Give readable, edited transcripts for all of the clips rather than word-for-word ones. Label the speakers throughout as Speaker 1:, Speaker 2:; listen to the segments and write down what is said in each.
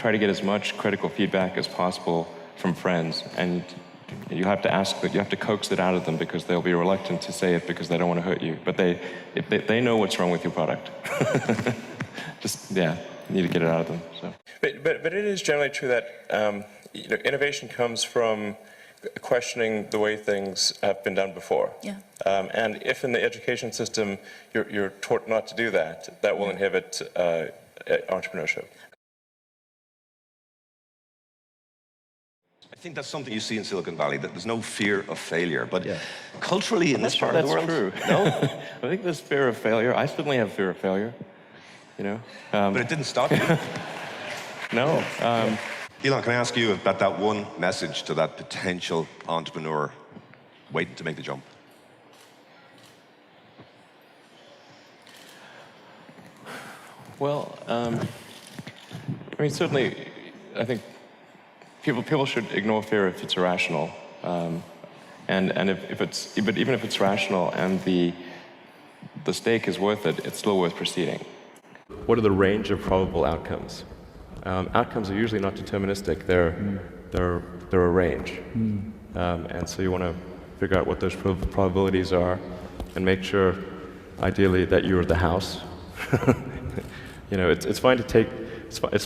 Speaker 1: Try to get as much critical feedback as possible from friends, and you have to ask that, you have to coax it out of them, because they'll be reluctant to say it because they don't want to hurt you. But they know what's wrong with your product. Just, yeah, you need to get it out of them. So.
Speaker 2: But it is generally true that innovation comes from questioning the way things have been done before.
Speaker 3: Yeah.
Speaker 2: And if in the education system you're taught not to do that, that will inhibit entrepreneurship.
Speaker 4: I think that's something you see in Silicon Valley, that there's no fear of failure. But culturally in this part of the world,
Speaker 1: true.
Speaker 4: No?
Speaker 1: I think there's fear of failure. I certainly have fear of failure, you know.
Speaker 4: But it didn't stop you.
Speaker 1: No.
Speaker 4: Elon, can I ask you about that one message to that potential entrepreneur waiting to make the jump?
Speaker 1: Well, I mean, certainly, I think people should ignore fear if it's irrational, and but even if it's rational and the stake is worth it, it's still worth proceeding. What are the range of probable outcomes? Outcomes are usually not deterministic. They're a range, and so you want to figure out what those probabilities are, and make sure, ideally, that you're the house. You know, it's fine to take. It's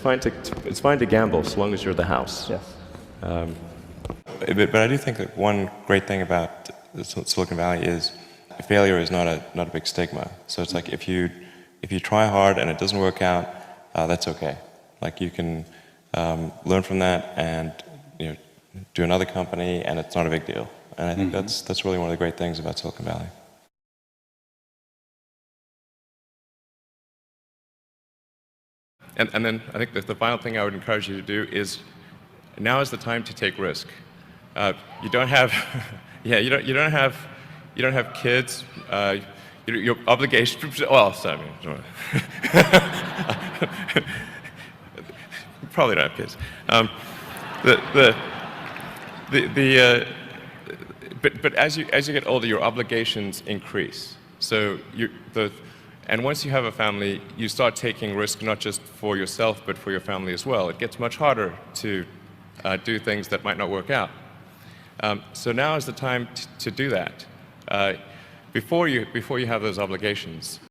Speaker 1: fine to gamble so long as you're the house.
Speaker 5: Yes.
Speaker 1: But I do think that one great thing about Silicon Valley is failure is not a big stigma. So it's like if you try hard and it doesn't work out, that's okay. Like you can learn from that and do another company, and it's not a big deal. And I think that's really one of the great things about Silicon Valley. And then I think that the final thing I would encourage you to do is, now is the time to take risk. You don't have, you don't have kids. Your obligation. Well, sorry, probably don't have kids. But as you get older, your obligations increase. So and once you have a family, you start taking risk not just for yourself, but for your family as well. It gets much harder to do things that might not work out. So now is the time to do that before you have those obligations.